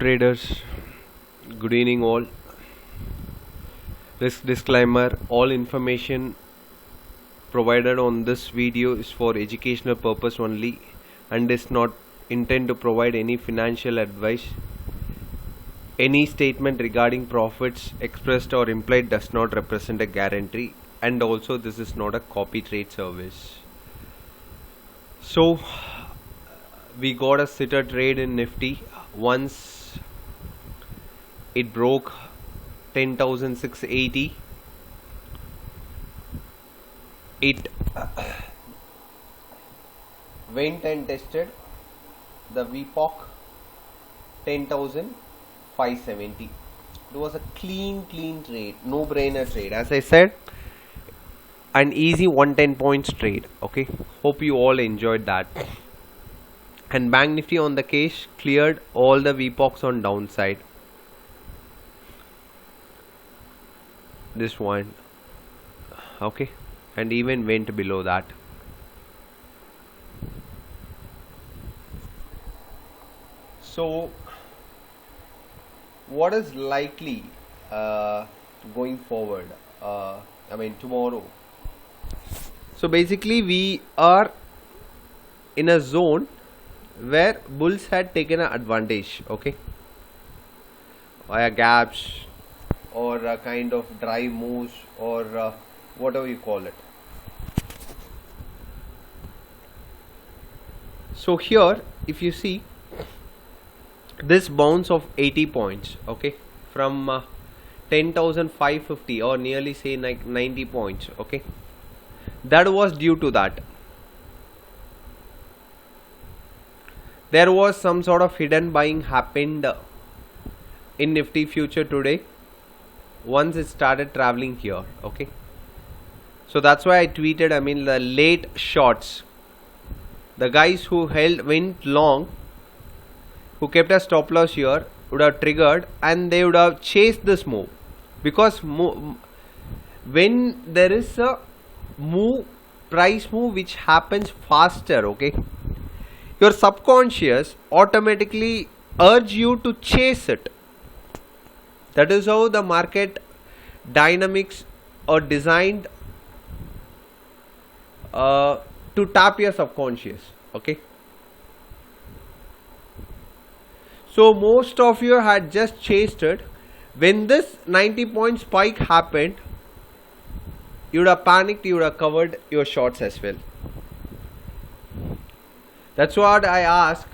Traders, good evening all. Risk disclaimer: all information provided on this video is for educational purpose only and is not intended to provide any financial advice. Any statement regarding profits expressed or implied does not represent a guarantee, and also this is not a copy trade service. So we got a sitter trade in Nifty. Once it broke 10,680, it went and tested the VPOC 10,570. It was a clean trade, no brainer trade. As I said, an easy 110 points trade. Okay, hope you all enjoyed that. And Bank Nifty on the case cleared all the VPOCs on downside. This one, okay, and even went below that. So what is likely going forward, tomorrow? So basically we are in a zone where bulls had taken an advantage, okay, via gaps or a kind of dry moves or whatever you call it. So here if you see this bounce of 80 points, okay, from 10,550 or nearly say like 90 points, okay, that was due to that there was some sort of hidden buying happened in Nifty future today once it started traveling here, okay. So that's why I tweeted, the late shots, the guys who went long, who kept a stop loss here, would have triggered and they would have chased this move, because when there is a price move which happens faster, okay, your subconscious automatically urge you to chase it. That is how the market dynamics are designed to tap your subconscious, okay. So most of you had just chased it. When this 90 point spike happened, you would have panicked, you would have covered your shorts as well. That's what I ask.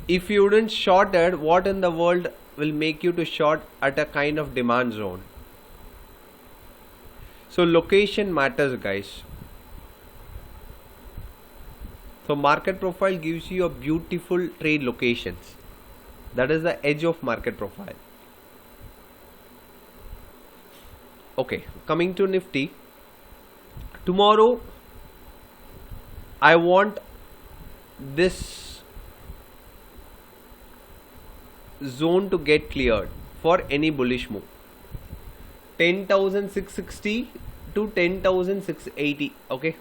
If you wouldn't shorted, what in the world will make you to short at a kind of demand zone? So location matters, guys. So market profile gives you a beautiful trade locations. That is the edge of market profile. Okay, coming to Nifty. Tomorrow I want this zone to get cleared for any bullish move. 10,660 to 10,680, okay.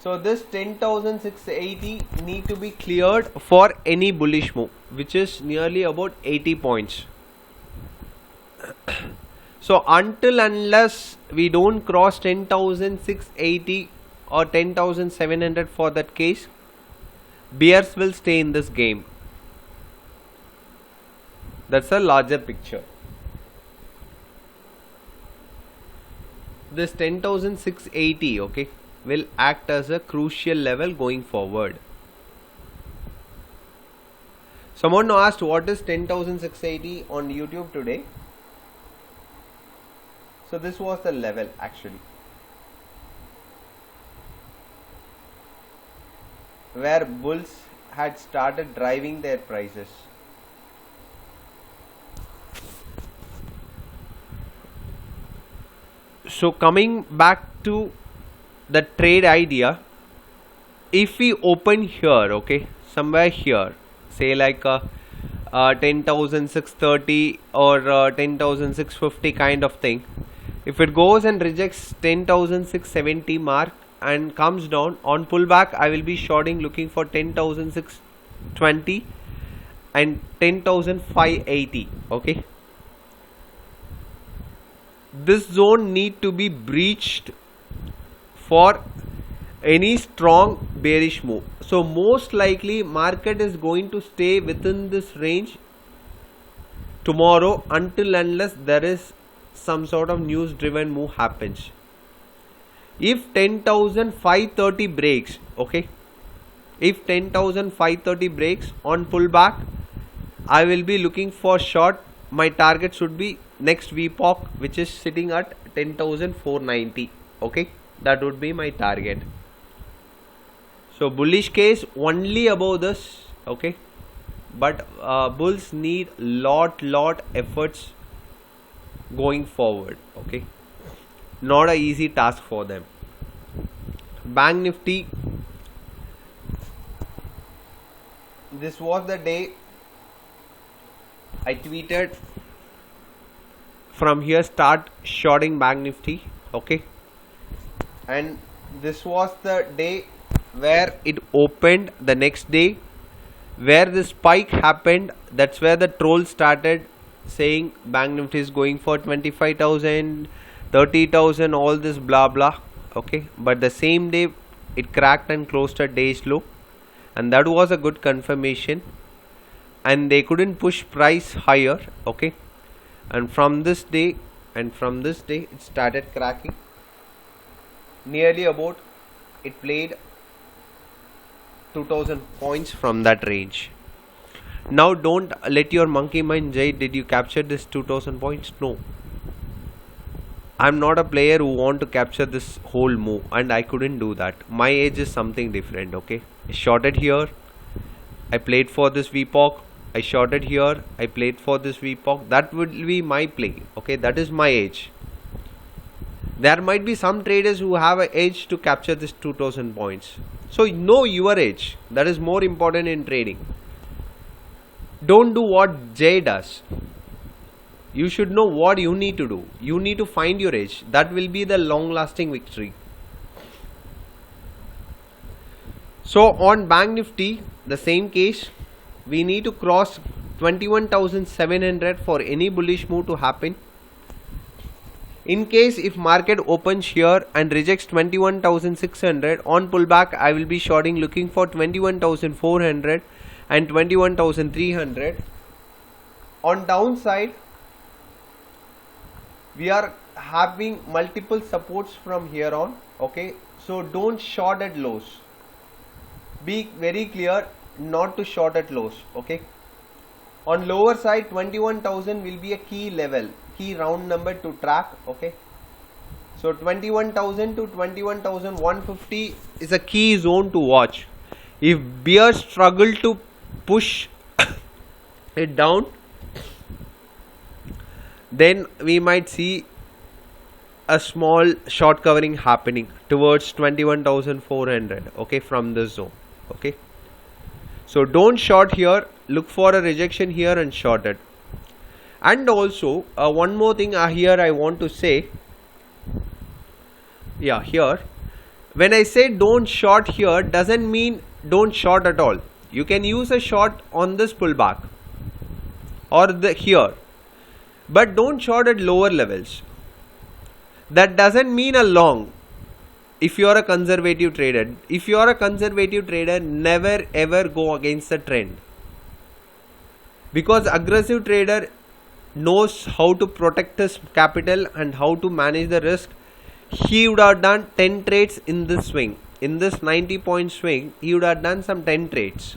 So this 10,680 need to be cleared for any bullish move, which is nearly about 80 points. So unless we don't cross 10,680 or 10,700 for that case, bears will stay in this game. That's a larger picture. This 10,680, okay, will act as a crucial level going forward. Someone asked what is 10,680 on YouTube today. So this was the level actually where bulls had started driving their prices. So coming back to the trade idea, if we open here, okay, somewhere here, say like 10,630 or 10,650 kind of thing, if it goes and rejects 10,670 mark, and comes down. On pullback I will be shorting looking for 10,620 and 10,580. okay, this zone need to be breached for any strong bearish move. So most likely market is going to stay within this range tomorrow until unless there is some sort of news driven move happens. If 10,530 breaks, okay, if 10,530 breaks on pullback, I will be looking for short. My target should be next VPOC, which is sitting at 10,490. okay, that would be my target. So bullish case only above this, okay, but bulls need lot efforts going forward, okay, not a easy task for them. Bank Nifty, this was the day I tweeted from here start shorting Bank Nifty, okay, and this was the day where it opened. The next day where the spike happened, that's where the troll started saying Bank Nifty is going for 25,000, 30,000, all this blah blah, okay, but the same day it cracked and closed a day's low, and that was a good confirmation, and they couldn't push price higher, okay, and from this day it started cracking nearly about, it played 2,000 points from that range. Now don't let your monkey mind, Jay, did you capture this 2,000 points? No, I'm not a player who want to capture this whole move, and I couldn't do that. My age is something different, okay. I shorted here, I played for this VPOC, I shorted here, I played for this VPOC. That would be my play, okay, that is my age. There might be some traders who have an age to capture this 2,000 points. So know your age, that is more important in trading. Don't do what Jay does. You should know what you need to do. You need to find your edge. That will be the long lasting victory. So on Bank Nifty, the same case, we need to cross 21,700 for any bullish move to happen. In case if market opens here and rejects 21,600 on pullback, I will be shorting looking for 21,400 and 21,300. On downside, we are having multiple supports from here on, okay, so don't short at lows. Be very clear not to short at lows, okay. On lower side, 21,000 will be a key level, key round number to track, okay. So 21,000 to 21,150 is a key zone to watch. If bears struggle to push it down, then we might see a small short covering happening towards 21,400, okay, from this zone, okay. So don't short here, look for a rejection here and short it. And also one more thing here I want to say, yeah, here when I say don't short here, doesn't mean don't short at all. You can use a short on this pullback or the here, but don't short at lower levels. That doesn't mean a long. If you are a conservative trader, never ever go against the trend, because aggressive trader knows how to protect his capital and how to manage the risk. He would have done 10 trades in this swing, in this 90-point swing. He would have done some 10 trades.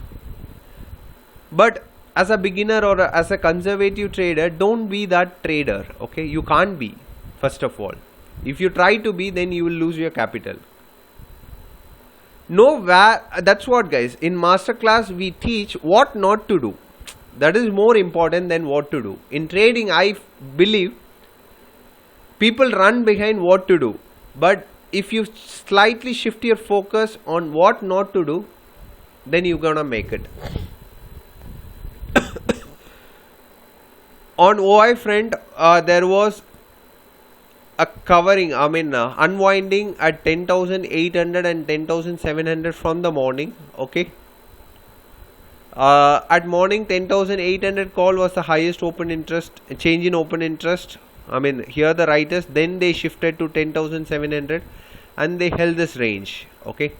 But as a beginner or as a conservative trader, don't be that trader, okay. You can't be, first of all. If you try to be, then you will lose your capital. Know where, that's what guys, in masterclass we teach what not to do. That is more important than what to do. In trading, I believe people run behind what to do, but if you slightly shift your focus on what not to do, then you're gonna make it. On OI front, there was a covering, I mean unwinding at 10,800 and 10,700 from the morning. Okay, at morning 10,800 call was the highest open interest change in open interest. I mean here the writers, then they shifted to 10,700 and they held this range. Okay,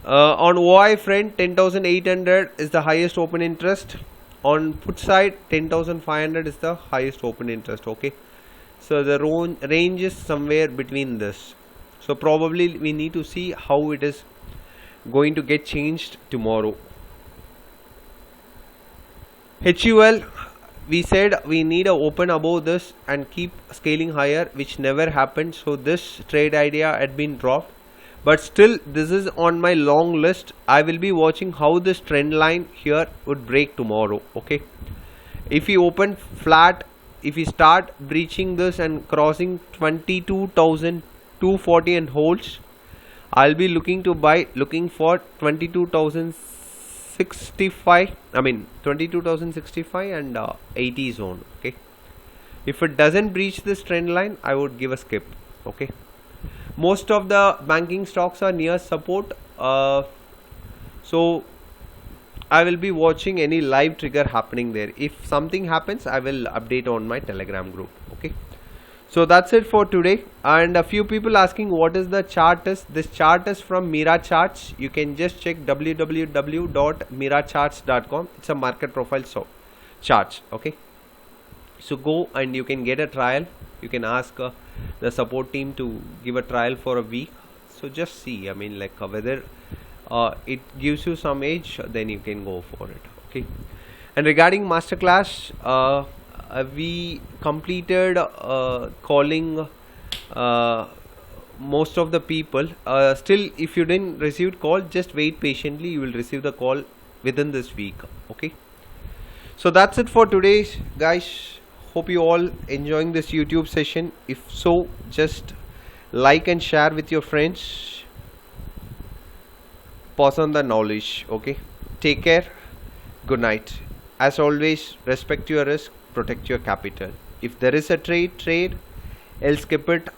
on OI front 10,800 is the highest open interest. On put side 10,500 is the highest open interest. Okay, so the range is somewhere between this. So probably we need to see how it is going to get changed tomorrow. HUL, we said we need a open above this and keep scaling higher, which never happened. So this trade idea had been dropped, but still this is on my long list. I will be watching how this trend line here would break tomorrow. Okay, if we open flat, if we start breaching this and crossing 22,240 and holds, I'll be looking to buy, looking for 22,065, I mean 22,065 and 80 zone. Okay, if it doesn't breach this trend line, I would give a skip. Okay, most of the banking stocks are near support, so I will be watching any live trigger happening there. If something happens, I will update on my Telegram group. Okay, so that's it for today. And a few people asking what is the chart is. This chart is from Mira Charts. You can just check www.miracharts.com. It's a market profile charts. Okay, so go and you can get a trial. You can ask the support team to give a trial for a week. So just see, I mean like whether it gives you some edge, then you can go for it. Okay, and regarding masterclass, we completed calling most of the people. Still, if you didn't receive call, just wait patiently, you will receive the call within this week. Okay, so that's it for today, guys. Hope you all enjoying this YouTube session. If so, just like and share with your friends. Pass on the knowledge. Okay, take care, good night. As always, respect your risk, protect your capital. If there is a trade, else skip it.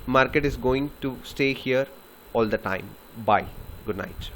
Market is going to stay here all the time. Bye, good night.